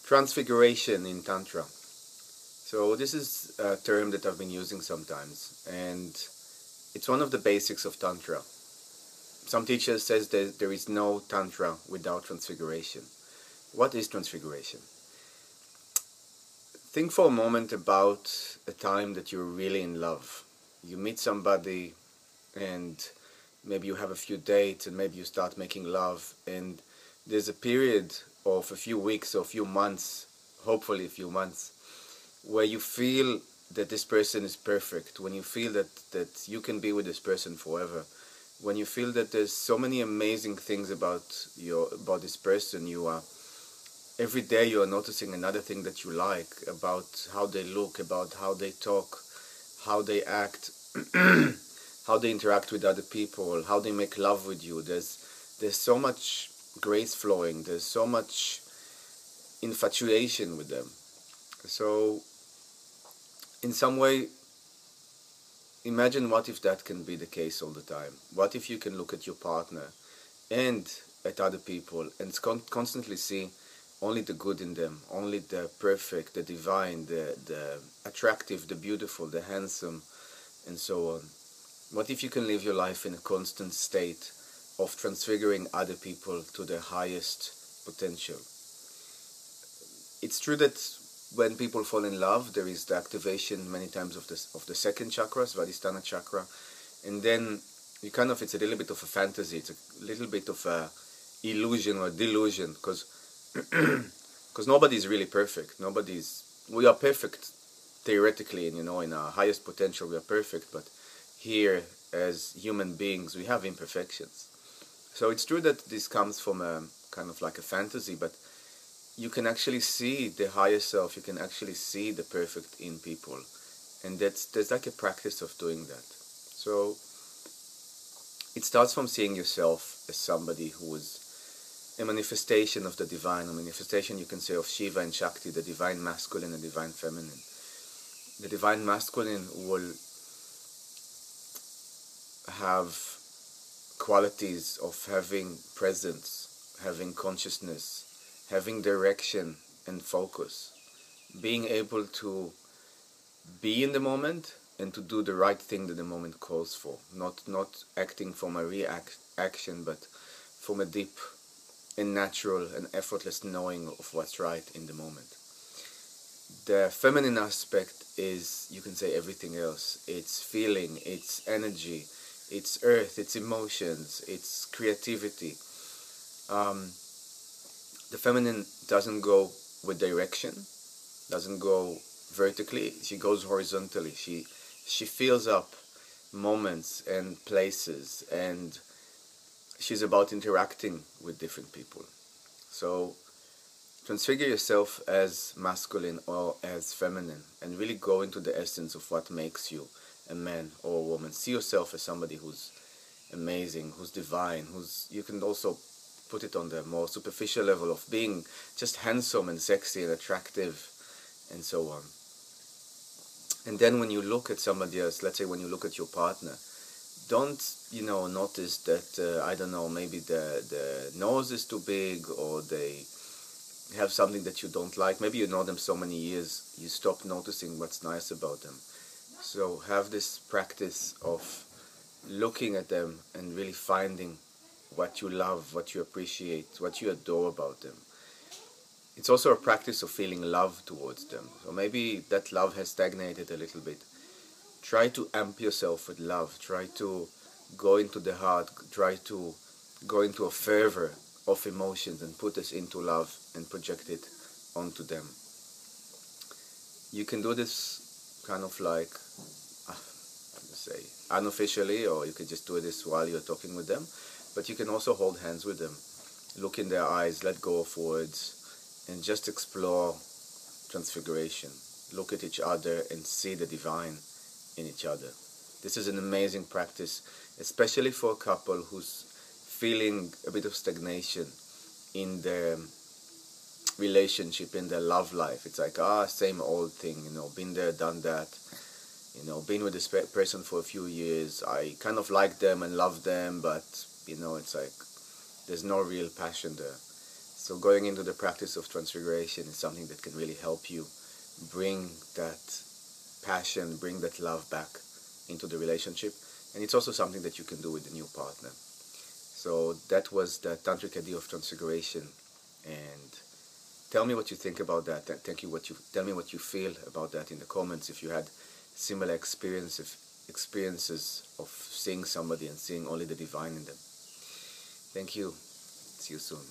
Transfiguration in Tantra. So this is a term that I've been using sometimes, and it's one of the basics of Tantra. Some teachers says that there is no Tantra without transfiguration. What is transfiguration? Think for a moment about a time that you're really in love. You meet somebody and maybe you have a few dates and maybe you start making love, and there's a period of a few weeks or a few months, hopefully a few months, where you feel that this person is perfect, when you feel that you can be with this person forever, when you feel that there's so many amazing things about this person. Every day you are noticing another thing that you like, about how they look, about how they talk, how they act, how they interact with other people, how they make love with you. There's so much grace flowing, there's so much infatuation with them. So in some way, imagine what if that can be the case all the time. What if you can look at your partner and at other people and constantly see only the good in them, only the perfect, the divine, the attractive, the beautiful, the handsome, and so on. What if you can live your life in a constant state of transfiguring other people to their highest potential? It's true that when people fall in love, there is the activation many times of the second chakra, Svadhisthana chakra, and then it's a little bit of a fantasy, it's a little bit of a illusion or delusion, because nobody's really perfect. We are perfect theoretically, and in our highest potential we are perfect, but here as human beings we have imperfections. So it's true that this comes from a kind of like a fantasy, but you can actually see the higher self, you can actually see the perfect in people, and there's like a practice of doing that. So it starts from seeing yourself as somebody who is a manifestation of the divine, a manifestation, you can say, of Shiva and Shakti, the divine masculine and divine feminine. The divine masculine will have qualities of having presence, having consciousness, having direction and focus, being able to be in the moment and to do the right thing that the moment calls for, not acting from a reaction, but from a deep and natural and effortless knowing of what's right in the moment. The feminine aspect is, you can say, everything else. It's feeling, it's energy, it's earth, it's emotions, it's creativity. The feminine doesn't go with direction, doesn't go vertically, she goes horizontally. She fills up moments and places, and she's about interacting with different people. So transfigure yourself as masculine or as feminine and really go into the essence of what makes you a man or a woman. See yourself as somebody who's amazing, who's divine, you can also put it on the more superficial level of being just handsome and sexy and attractive and so on. And then when you look at somebody else, let's say when you look at your partner, don't notice that I don't know, maybe the nose is too big, or they have something that you don't like. Maybe you know them so many years, you stop noticing what's nice about them. So have this practice of looking at them and really finding what you love, what you appreciate, what you adore about them. It's also a practice of feeling love towards them. So maybe that love has stagnated a little bit. Try to amp yourself with love. Try to go into the heart. Try to go into a fervor of emotions and put this into love and project it onto them. You can do this kind of like, say, unofficially, or you can just do this while you're talking with them. But you can also hold hands with them. Look in their eyes, let go of words, and just explore transfiguration. Look at each other and see the divine in each other. This is an amazing practice, especially for a couple who's feeling a bit of stagnation in their relationship, in their love life. It's like, same old thing, been there, done that, been with this person for a few years. I kind of like them and love them, but, it's like, there's no real passion there. So going into the practice of transfiguration is something that can really help you bring that passion, bring that love back into the relationship. And it's also something that you can do with the new partner. So that was the Tantric idea of transfiguration. And tell me what you think about that. Tell me what you feel about that in the comments if you had similar experiences of seeing somebody and seeing only the divine in them. Thank you. See you soon.